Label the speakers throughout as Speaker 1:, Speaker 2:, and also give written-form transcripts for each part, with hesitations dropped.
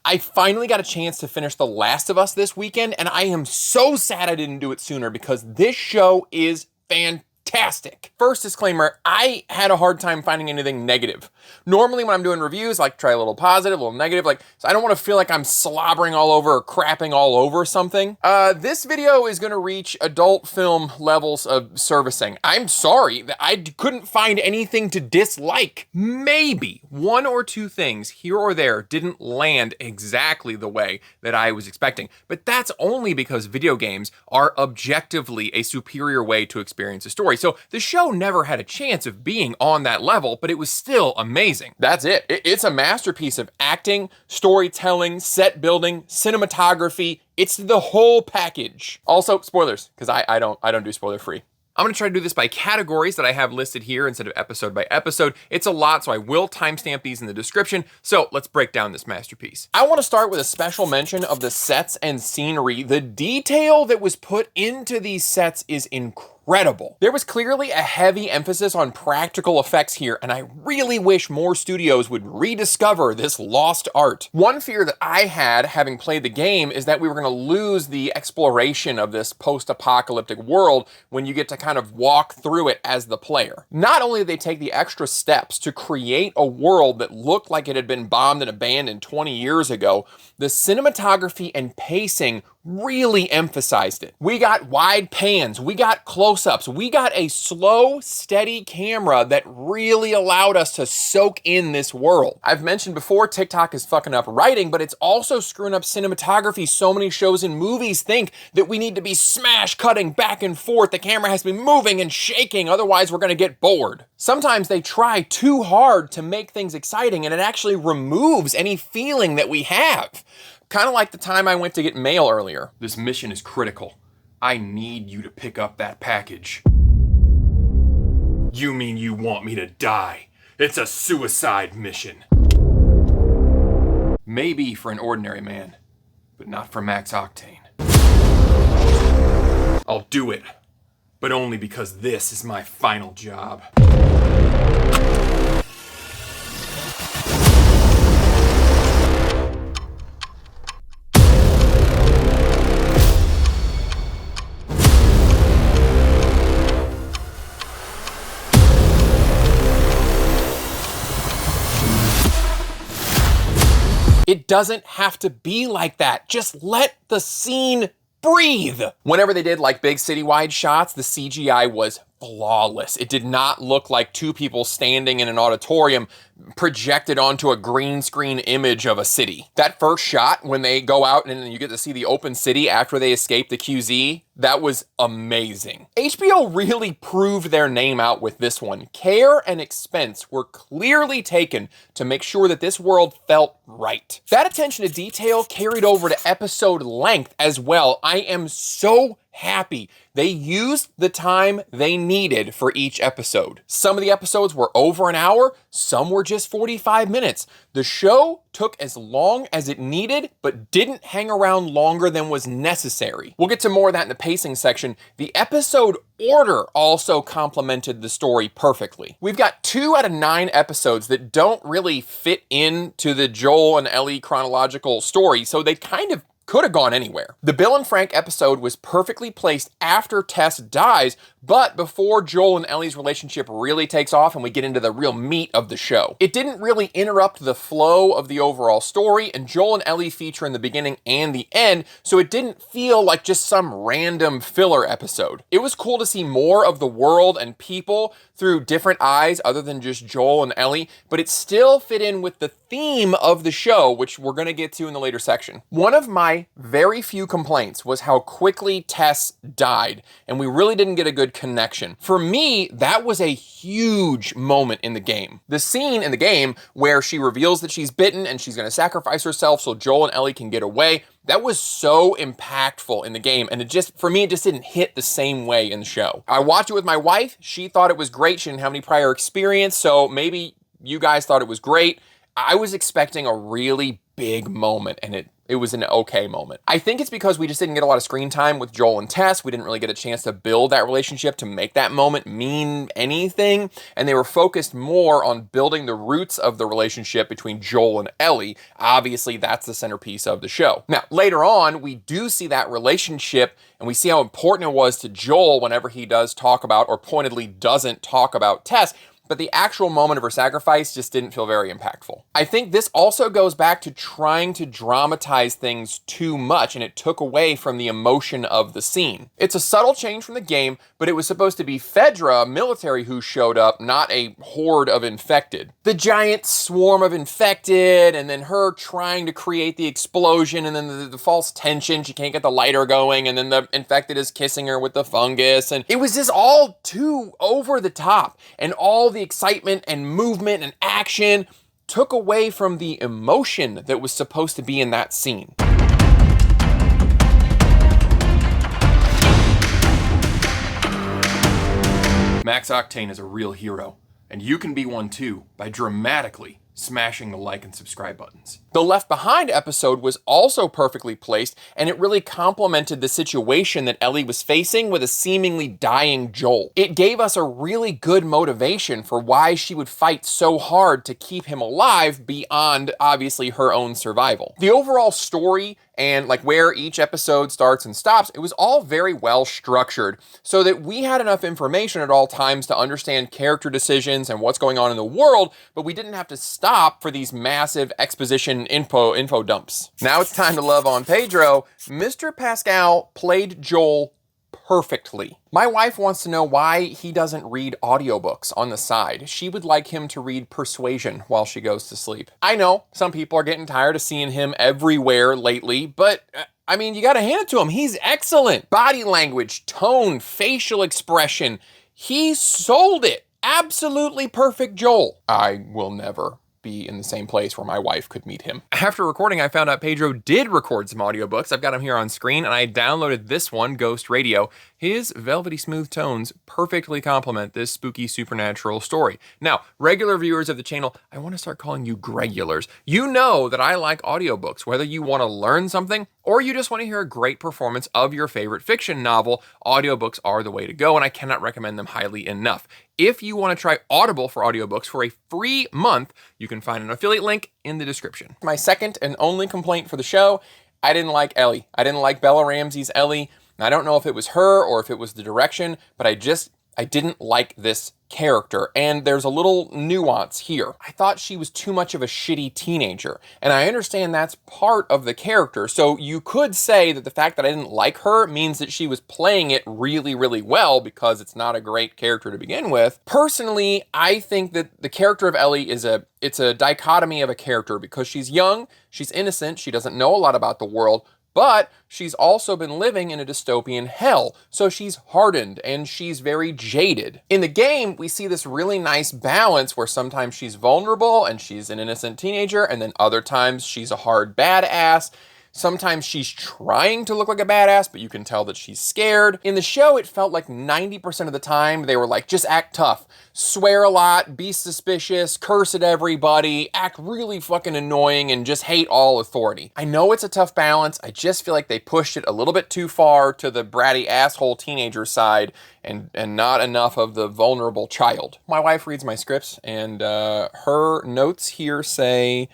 Speaker 1: I finally got a chance to finish The Last of Us this weekend, and I am so sad I didn't do it sooner because this show is fantastic. First disclaimer, I had a hard time finding anything negative. Normally when I'm doing reviews, I like try a little positive, a little negative, so I don't want to feel like I'm slobbering all over or crapping all over something. This video is going to reach adult film levels of servicing. I'm sorry that I couldn't find anything to dislike. Maybe one or two things here or there didn't land exactly the way that I was expecting, but that's only because video games are objectively a superior way to experience a story. So the show never had a chance of being on that level, but it was still amazing. That's it. It's a masterpiece of acting, storytelling, set building, cinematography. It's the whole package. Also, spoilers, because I don't do spoiler free. I'm gonna try to do this by categories that I have listed here instead of episode by episode. It's a lot, so I will timestamp these in the description. So let's break down this masterpiece. I wanna start with a special mention of the sets and scenery. The detail that was put into these sets is incredible. There was clearly a heavy emphasis on practical effects here, and I really wish more studios would rediscover this lost art. One fear that I had, having played the game, is that we were gonna lose the exploration of this post-apocalyptic world when you get to kind of walk through it as the player. Not only did they take the extra steps to create a world that looked like it had been bombed and abandoned 20 years ago, the cinematography and pacing really emphasized it. We got wide pans, we got close-ups, we got a slow, steady camera that really allowed us to soak in this world. I've mentioned before, TikTok is fucking up writing, but it's also screwing up cinematography. So many shows and movies think that we need to be smash cutting back and forth. The camera has to be moving and shaking, otherwise we're gonna get bored. Sometimes they try too hard to make things exciting and it actually removes any feeling that we have. Kind of like the time I went to get mail earlier. This mission is critical. I need you to pick up that package. You mean you want me to die? It's a suicide mission. Maybe for an ordinary man, but not for Max Octane. I'll do it, but only because this is my final job. It doesn't have to be like that. Just let the scene breathe. Whenever they did like big citywide shots, the CGI was flawless. It did not look like two people standing in an auditorium projected onto a green screen image of a city. That first shot when they go out and you get to see the open city after they escape the QZ, that was amazing. HBO really proved their name out with this one. Care and expense were clearly taken to make sure that this world felt right. That attention to detail carried over to episode length as well. I am so happy they used the time they needed for each episode. Some of the episodes were over an hour, some were just 45 minutes. The show took as long as it needed, but didn't hang around longer than was necessary. We'll get to more of that in the pacing section. The episode order also complemented the story perfectly. We've got 2 out of 9 episodes that don't really fit into the Joel and Ellie chronological story, so they kind of could have gone anywhere. The Bill and Frank episode was perfectly placed after Tess dies, but before Joel and Ellie's relationship really takes off and we get into the real meat of the show. It didn't really interrupt the flow of the overall story, and Joel and Ellie feature in the beginning and the end, so it didn't feel like just some random filler episode. It was cool to see more of the world and people through different eyes other than just Joel and Ellie, but it still fit in with the theme of the show, which we're gonna get to in the later section. One of my very few complaints was how quickly Tess died, and we really didn't get a good connection. For me, that was a huge moment in the game. The scene in the game where she reveals that she's bitten and she's gonna sacrifice herself so Joel and Ellie can get away, that was so impactful in the game, and for me, it just didn't hit the same way in the show. I watched it with my wife. She thought it was great. She didn't have any prior experience, so maybe you guys thought it was great. I was expecting a really big moment, and it It was an okay moment. I think it's because we just didn't get a lot of screen time with Joel and Tess. We didn't really get a chance to build that relationship to make that moment mean anything. And they were focused more on building the roots of the relationship between Joel and Ellie. Obviously, that's the centerpiece of the show. Now, later on, we do see that relationship and we see how important it was to Joel whenever he does talk about, or pointedly doesn't talk about, Tess. But the actual moment of her sacrifice just didn't feel very impactful. I think this also goes back to trying to dramatize things too much, and it took away from the emotion of the scene. It's a subtle change from the game, but it was supposed to be Fedra, a military who showed up, not a horde of infected. The giant swarm of infected, and then her trying to create the explosion, and then the false tension, she can't get the lighter going, and then the infected is kissing her with the fungus, and it was just all too over the top, and all the excitement and movement and action took away from the emotion that was supposed to be in that scene. Max Octane is a real hero, and you can be one too by dramatically smashing the like and subscribe buttons. The Left Behind episode was also perfectly placed, and it really complemented the situation that Ellie was facing with a seemingly dying Joel. It gave us a really good motivation for why she would fight so hard to keep him alive beyond, obviously, her own survival. The overall story and like where each episode starts and stops, it was all very well structured so that we had enough information at all times to understand character decisions and what's going on in the world, but we didn't have to stop for these massive exposition info dumps. Now it's time to love on Pedro. Mr. Pascal played Joel perfectly. My wife wants to know why he doesn't read audiobooks on the side. She would like him to read Persuasion while she goes to sleep. I know some people are getting tired of seeing him everywhere lately, but I mean, you gotta hand it to him. He's excellent. Body language, tone, facial expression. He sold it. Absolutely perfect Joel. I will never be in the same place where my wife could meet him. After recording, I found out Pedro did record some audiobooks. I've got them here on screen, and I downloaded this one, Ghost Radio. His velvety smooth tones perfectly complement this spooky supernatural story. Now, regular viewers of the channel, I want to start calling you Gregulars. You know that I like audiobooks, whether you want to learn something or you just want to hear a great performance of your favorite fiction novel. Audiobooks are the way to go, and I cannot recommend them highly enough. If you want to try Audible for audiobooks for a free month, you can find an affiliate link in the description. My second and only complaint for the show, I didn't like Ellie. I didn't like Bella Ramsey's Ellie. I don't know if it was her or if it was the direction, but I didn't like this character, and there's a little nuance here. I thought she was too much of a shitty teenager, and I understand that's part of the character, so you could say that the fact that I didn't like her means that she was playing it really, really well because it's not a great character to begin with. Personally, I think that the character of Ellie it's a dichotomy of a character because she's young, she's innocent, she doesn't know a lot about the world, but she's also been living in a dystopian hell, so she's hardened and she's very jaded. In the game, we see this really nice balance where sometimes she's vulnerable and she's an innocent teenager, and then other times she's a hard badass. Sometimes she's trying to look like a badass, but you can tell that she's scared. In the show, it felt like 90% of the time they were like, just act tough, swear a lot, be suspicious, curse at everybody, act really fucking annoying, and just hate all authority. I know it's a tough balance. I just feel like they pushed it a little bit too far to the bratty asshole teenager side and not enough of the vulnerable child. My wife reads my scripts, and her notes here say,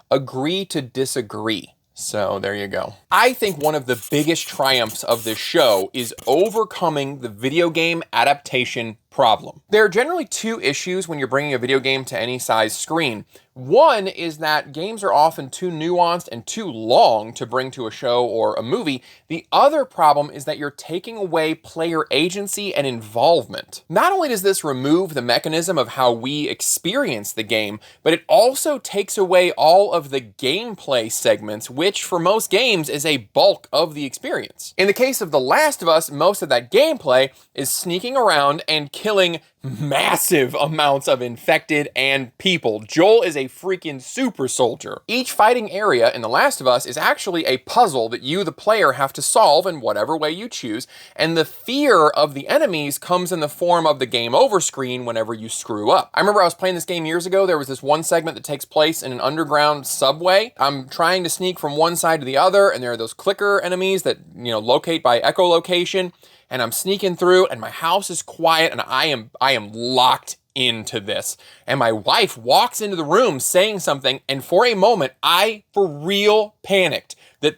Speaker 1: agree to disagree. So there you go. I think one of the biggest triumphs of this show is overcoming the video game adaptation problem. There are generally two issues when you're bringing a video game to any size screen. One is that games are often too nuanced and too long to bring to a show or a movie. The other problem is that you're taking away player agency and involvement. Not only does this remove the mechanism of how we experience the game, but it also takes away all of the gameplay segments, which for most games is a bulk of the experience. In the case of The Last of Us, most of that gameplay is sneaking around and killing massive amounts of infected and people. Joel is a freaking super soldier. Each fighting area in The Last of Us is actually a puzzle that you, the player, have to solve in whatever way you choose, and the fear of the enemies comes in the form of the game over screen whenever you screw up. I remember I was playing this game years ago. There was this one segment that takes place in an underground subway. I'm trying to sneak from one side to the other, and there are those clicker enemies that, locate by echolocation, and I'm sneaking through, and my house is quiet, and I am locked into this. And my wife walks into the room saying something, and for a moment, I for real panicked that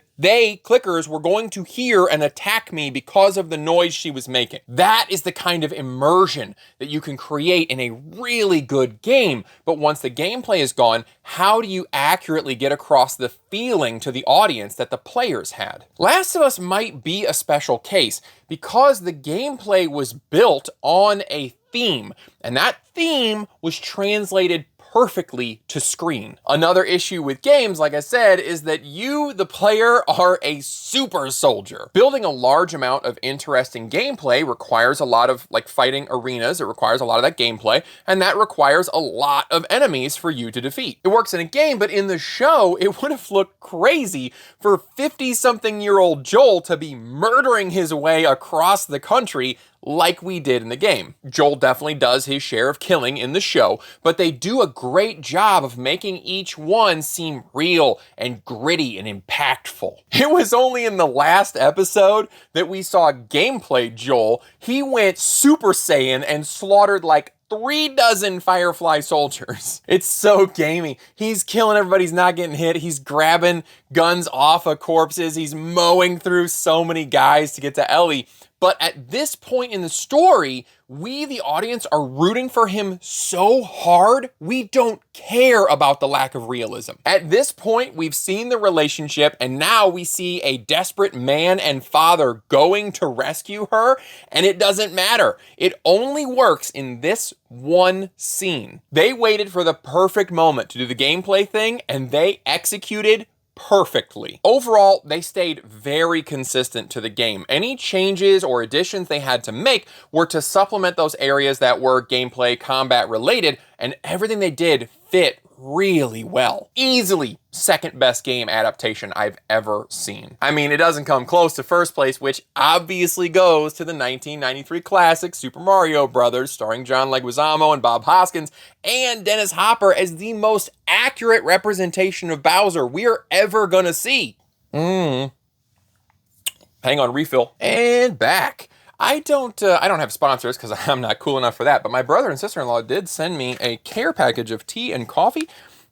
Speaker 1: clickers, were going to hear and attack me because of the noise she was making. That is the kind of immersion that you can create in a really good game. But once the gameplay is gone, how do you accurately get across the feeling to the audience that the players had? Last of Us might be a special case because the gameplay was built on a theme, and that theme was translated perfectly to screen. Another issue with games, like I said, is that you, the player, are a super soldier. Building a large amount of interesting gameplay requires a lot of fighting arenas. It requires a lot of that gameplay, and that requires a lot of enemies for you to defeat. It works in a game, but in the show, it would have looked crazy for 50-something-year-old Joel to be murdering his way across the country like we did in the game. Joel definitely does his share of killing in the show, but they do a great job of making each one seem real and gritty and impactful. It was only in the last episode that we saw gameplay Joel. He went Super Saiyan and slaughtered 36 Firefly soldiers. It's so gamey. He's killing everybody. He's not getting hit. He's grabbing guns off of corpses. He's mowing through so many guys to get to Ellie. But at this point in the story, we, the audience, are rooting for him so hard, we don't care about the lack of realism. At this point, we've seen the relationship, and now we see a desperate man and father going to rescue her, and it doesn't matter. It only works in this one scene. They waited for the perfect moment to do the gameplay thing, and they executed perfectly. Overall, they stayed very consistent to the game. Any changes or additions they had to make were to supplement those areas that were gameplay combat related, and everything they did fit really well. Easily second best game adaptation I've ever seen. I mean, it doesn't come close to first place, which obviously goes to the 1993 classic Super Mario Brothers, starring John Leguizamo and Bob Hoskins, and Dennis Hopper as the most accurate representation of Bowser we're ever gonna see. Hang on, refill. And back. I don't have sponsors because I'm not cool enough for that, but my brother and sister-in-law did send me a care package of tea and coffee.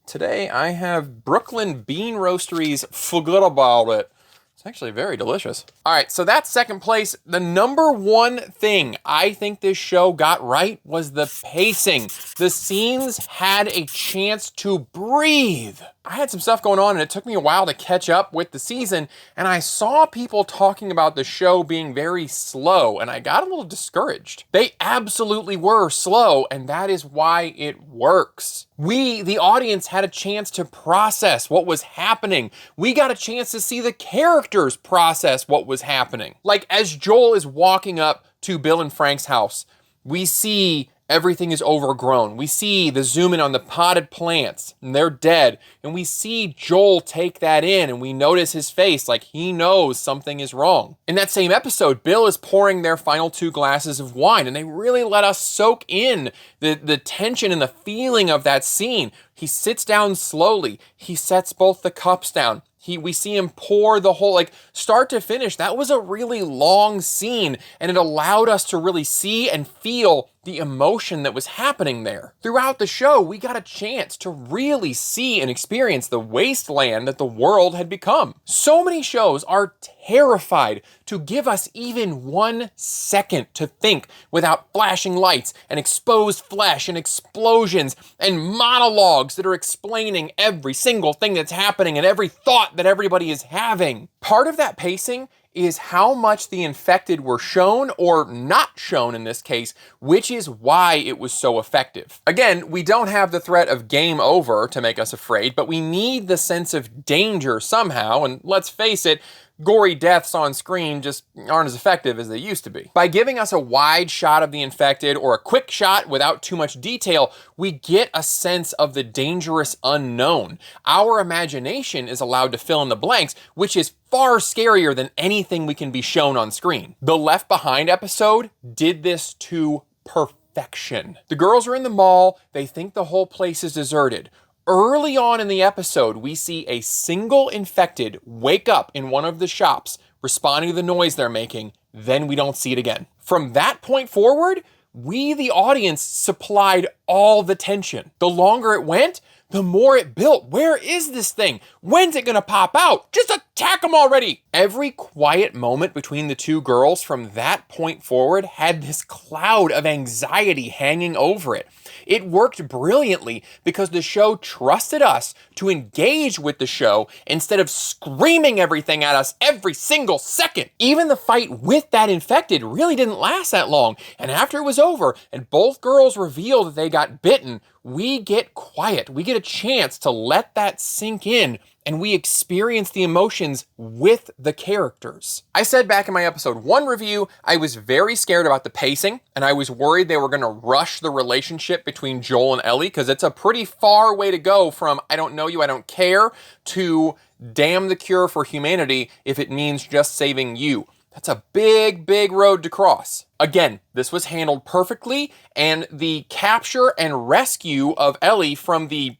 Speaker 1: Today I have Brooklyn Bean Roastery's Forget About It. It's actually very delicious. All right, so that's second place. The number one thing I think this show got right was the pacing. The scenes had a chance to breathe. I had some stuff going on and it took me a while to catch up with the season, and I saw people talking about the show being very slow, and I got a little discouraged. They absolutely were slow, and that is why it works. We, the audience, had a chance to process what was happening. We got a chance to see the characters process what was happening. Like, as Joel is walking up to Bill and Frank's house, we see everything is overgrown. We see the zoom in on the potted plants, and they're dead. And we see Joel take that in, and we notice his face like he knows something is wrong. In that same episode, Bill is pouring their final 2 glasses of wine, and they really let us soak in the tension and the feeling of that scene. He sits down slowly. He sets both the cups down. We see him pour the whole, start to finish. That was a really long scene, and it allowed us to really see and feel the emotion that was happening there. Throughout the show, we got a chance to really see and experience the wasteland that the world had become. So many shows are terrified to give us even 1 second to think without flashing lights and exposed flesh and explosions and monologues that are explaining every single thing that's happening and every thought that everybody is having. Part of that pacing is how much the infected were shown or not shown in this case, which is why it was so effective. Again, we don't have the threat of game over to make us afraid, but we need the sense of danger somehow, and let's face it, gory deaths on screen just aren't as effective as they used to be. By giving us a wide shot of the infected or a quick shot without too much detail, we get a sense of the dangerous unknown. Our imagination is allowed to fill in the blanks, which is far scarier than anything we can be shown on screen. The Left Behind episode did this to perfection. The girls are in the mall, they think the whole place is deserted. Early on in the episode, we see a single infected wake up in one of the shops, responding to the noise they're making, then we don't see it again. From that point forward, we, the audience, supplied all the tension. The longer it went, the more it built. Where is this thing? When's it gonna pop out? Just attack them already! Every quiet moment between the two girls from that point forward had this cloud of anxiety hanging over it. It worked brilliantly because the show trusted us to engage with the show instead of screaming everything at us every single second. Even the fight with that infected really didn't last that long, and after it was over and both girls revealed that they got bitten, we get quiet. We get a chance to let that sink in, and we experience the emotions with the characters. I said back in my episode 1 review, I was very scared about the pacing, and I was worried they were gonna rush the relationship between Joel and Ellie, because it's a pretty far way to go from I don't know you, I don't care, to damn the cure for humanity if it means just saving you. That's a big, big road to cross. Again, this was handled perfectly, and the capture and rescue of Ellie from the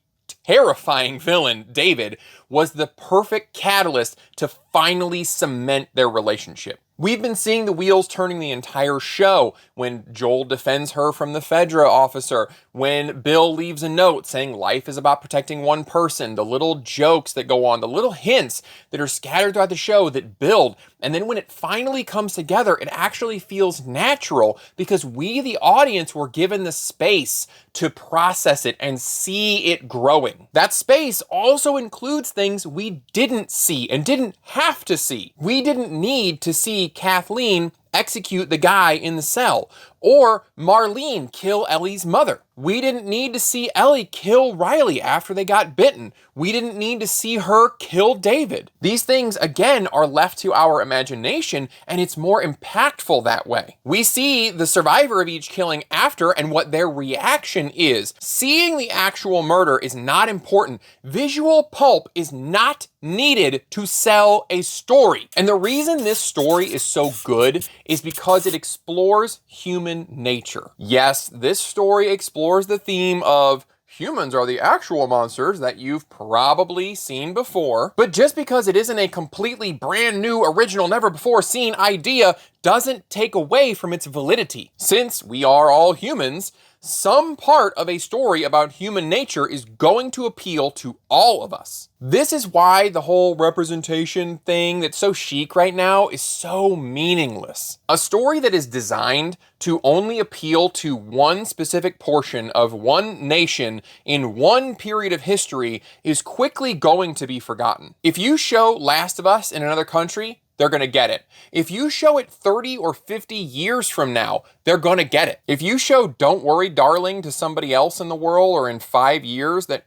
Speaker 1: terrifying villain, David, was the perfect catalyst to finally cement their relationship. We've been seeing the wheels turning the entire show when Joel defends her from the Fedra officer, when Bill leaves a note saying life is about protecting one person, the little jokes that go on, the little hints that are scattered throughout the show that build, and then when it finally comes together, it actually feels natural because we, the audience, were given the space to process it and see it growing. That space also includes things we didn't see and didn't have to see. We didn't need to see Kathleen execute the guy in the cell, or Marlene kill Ellie's mother. We didn't need to see Ellie kill Riley after they got bitten. We didn't need to see her kill David. These things, again, are left to our imagination, and it's more impactful that way. We see the survivor of each killing after and what their reaction is. Seeing the actual murder is not important. Visual pulp is not needed to sell a story. And the reason this story is so good is because it explores human nature. Yes, this story explores the theme of humans are the actual monsters that you've probably seen before. But just because it isn't a completely brand new, original, never before seen idea doesn't take away from its validity. Since we are all humans, some part of a story about human nature is going to appeal to all of us. This is why the whole representation thing that's so chic right now is so meaningless. A story that is designed to only appeal to one specific portion of one nation in one period of history is quickly going to be forgotten. If you show Last of Us in another country, they're gonna get it. If you show it 30 or 50 years from now, they're gonna get it. If you show Don't Worry, Darling to somebody else in the world or in 5 years, that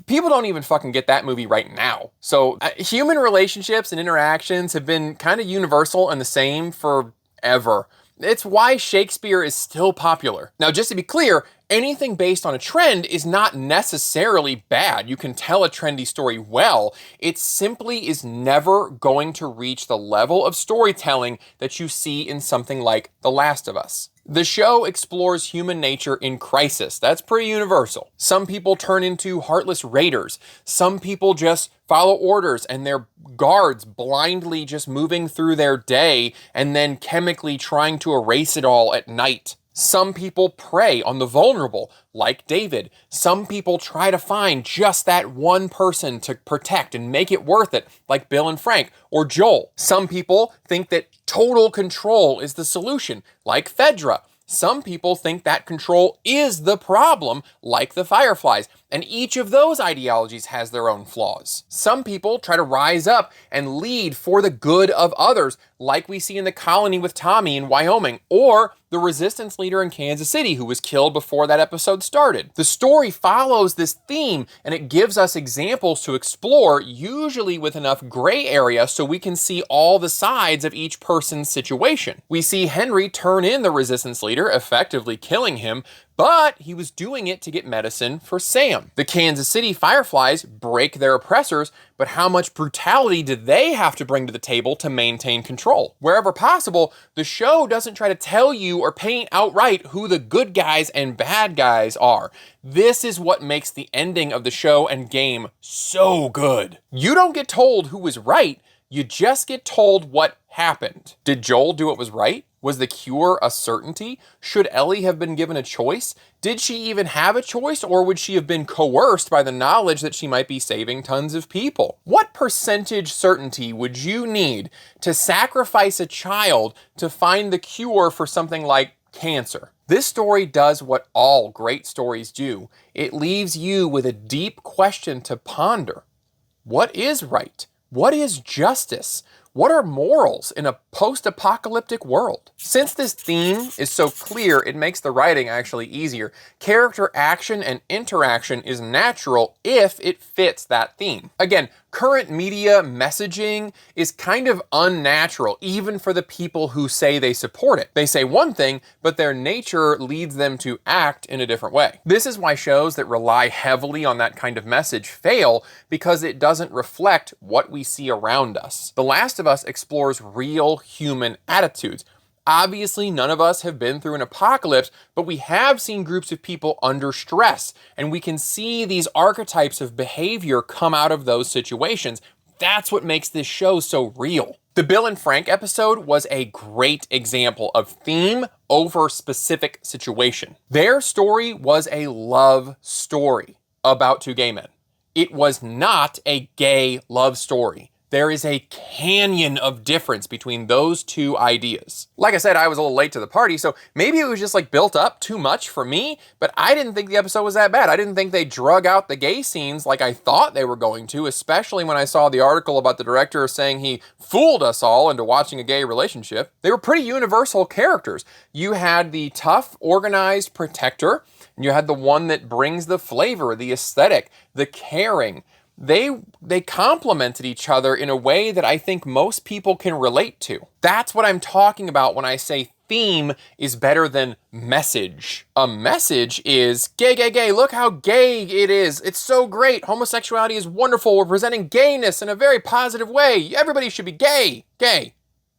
Speaker 1: people don't even fucking get that movie right now. So human relationships and interactions have been kind of universal and the same forever. It's why Shakespeare is still popular. Now, just to be clear, anything based on a trend is not necessarily bad. You can tell a trendy story well. It simply is never going to reach the level of storytelling that you see in something like The Last of Us. The show explores human nature in crisis. That's pretty universal. Some people turn into heartless raiders. Some people just follow orders and they're guards blindly just moving through their day and then chemically trying to erase it all at night. Some people prey on the vulnerable, like David. Some people try to find just that one person to protect and make it worth it, like Bill and Frank or Joel. Some people think that total control is the solution, like Fedra. Some people think that control is the problem, like the Fireflies. And each of those ideologies has their own flaws. Some people try to rise up and lead for the good of others, like we see in the colony with Tommy in Wyoming, or the resistance leader in Kansas City who was killed before that episode started. The story follows this theme, and it gives us examples to explore, usually with enough gray area so we can see all the sides of each person's situation. We see Henry turn in the resistance leader, effectively killing him, but he was doing it to get medicine for Sam. The Kansas City Fireflies break their oppressors, but how much brutality do they have to bring to the table to maintain control? Wherever possible, the show doesn't try to tell you or paint outright who the good guys and bad guys are. This is what makes the ending of the show and game so good. You don't get told who was right, you just get told what happened. Did Joel do what was right? Was the cure a certainty? Should Ellie have been given a choice? Did she even have a choice, or would she have been coerced by the knowledge that she might be saving tons of people? What percentage certainty would you need to sacrifice a child to find the cure for something like cancer? This story does what all great stories do. It leaves you with a deep question to ponder. What is right? What is justice? What are morals in a post-apocalyptic world? Since this theme is so clear, it makes the writing actually easier. Character action and interaction is natural if it fits that theme. Again, current media messaging is kind of unnatural, even for the people who say they support it. They say one thing, but their nature leads them to act in a different way. This is why shows that rely heavily on that kind of message fail, because it doesn't reflect what we see around us. The Last of Us explores real human attitudes. Obviously, none of us have been through an apocalypse, but we have seen groups of people under stress, and we can see these archetypes of behavior come out of those situations. That's what makes this show so real. The Bill and Frank episode was a great example of theme over specific situation. Their story was a love story about two gay men. It was not a gay love story. There is a canyon of difference between those two ideas. Like I said, I was a little late to the party, so maybe it was just like built up too much for me, but I didn't think the episode was that bad. I didn't think they drug out the gay scenes like I thought they were going to, especially when I saw the article about the director saying he fooled us all into watching a gay relationship. They were pretty universal characters. You had the tough, organized protector, and you had the one that brings the flavor, the aesthetic, the caring. They complemented each other in a way that I think most people can relate to. That's what I'm talking about when I say theme is better than message. A message is gay, gay, gay. Look how gay it is. It's so great. Homosexuality is wonderful. We're presenting gayness in a very positive way. Everybody should be gay, gay,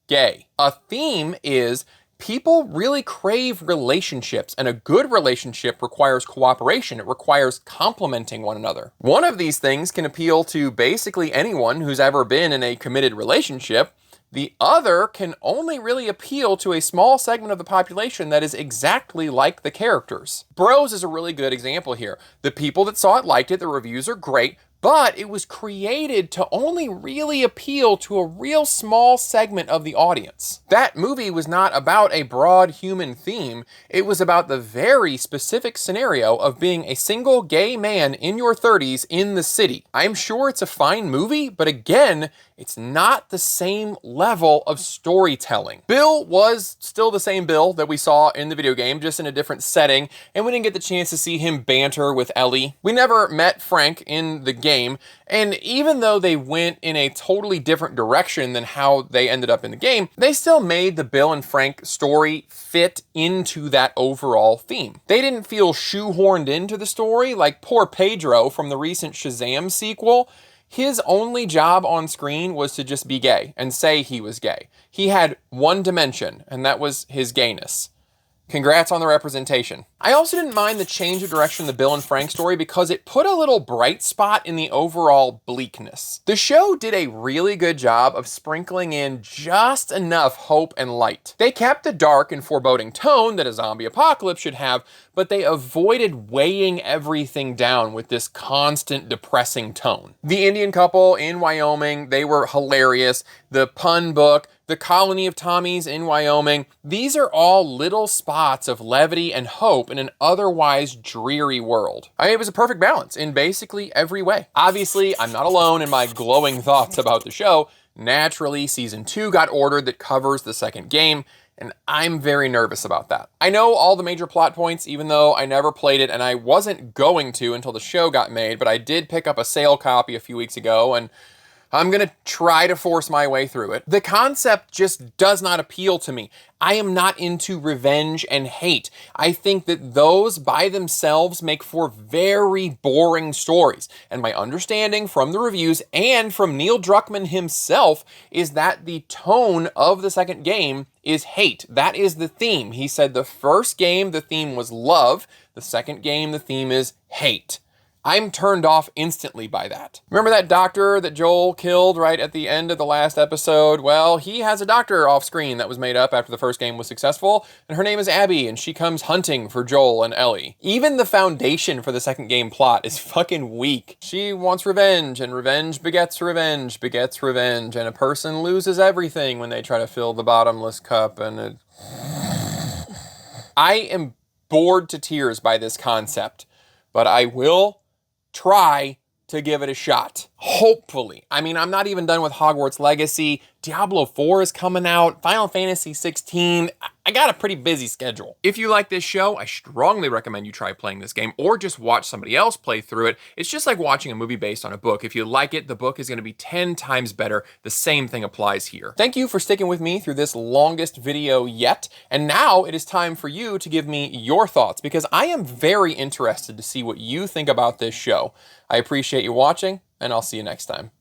Speaker 1: gay. A theme is people really crave relationships, and a good relationship requires cooperation. It requires complementing one another. One of these things can appeal to basically anyone who's ever been in a committed relationship. The other can only really appeal to a small segment of the population that is exactly like the characters. Bros is a really good example here. The people that saw it liked it, the reviews are great, but it was created to only really appeal to a real small segment of the audience. That movie was not about a broad human theme. It was about the very specific scenario of being a single gay man in your 30s in the city. I'm sure it's a fine movie, but again, it's not the same level of storytelling. Bill was still the same Bill that we saw in the video game, just in a different setting, and we didn't get the chance to see him banter with Ellie. We never met Frank in the game, and even though they went in a totally different direction than how they ended up in the game, they still made the Bill and Frank story fit into that overall theme. They didn't feel shoehorned into the story like poor Pedro from the recent Shazam sequel. His only job on screen was to just be gay and say he was gay. He had one dimension, and that was his gayness. Congrats on the representation. I also didn't mind the change of direction in the Bill and Frank story because it put a little bright spot in the overall bleakness. The show did a really good job of sprinkling in just enough hope and light. They kept the dark and foreboding tone that a zombie apocalypse should have, but they avoided weighing everything down with this constant depressing tone. The Indian couple in Wyoming, they were hilarious. The pun book, the colony of Tommies in Wyoming. These are all little spots of levity and hope in an otherwise dreary world. It was a perfect balance in basically every way. Obviously, I'm not alone in my glowing thoughts about the show. Naturally, season 2 got ordered that covers the second game, and I'm very nervous about that. I know all the major plot points, even though I never played it, and I wasn't going to until the show got made, but I did pick up a sale copy a few weeks ago, and I'm gonna try to force my way through it. The concept just does not appeal to me. I am not into revenge and hate. I think that those by themselves make for very boring stories. And my understanding from the reviews and from Neil Druckmann himself is that the tone of the second game is hate. That is the theme. He said the first game, the theme was love. The second game, the theme is hate. I'm turned off instantly by that. Remember that doctor that Joel killed right at the end of the last episode? Well, he has a doctor off screen that was made up after the first game was successful, and her name is Abby, and she comes hunting for Joel and Ellie. Even the foundation for the second game plot is fucking weak. She wants revenge, and revenge begets revenge, begets revenge, and a person loses everything when they try to fill the bottomless cup, and it... I am bored to tears by this concept, but I will try to give it a shot. Hopefully. I mean, I'm not even done with Hogwarts Legacy. Diablo 4 is coming out. Final Fantasy 16. I got a pretty busy schedule. If you like this show, I strongly recommend you try playing this game or just watch somebody else play through it. It's just like watching a movie based on a book. If you like it, the book is going to be 10 times better. The same thing applies here. Thank you for sticking with me through this longest video yet. And now it is time for you to give me your thoughts because I am very interested to see what you think about this show. I appreciate you watching, and I'll see you next time.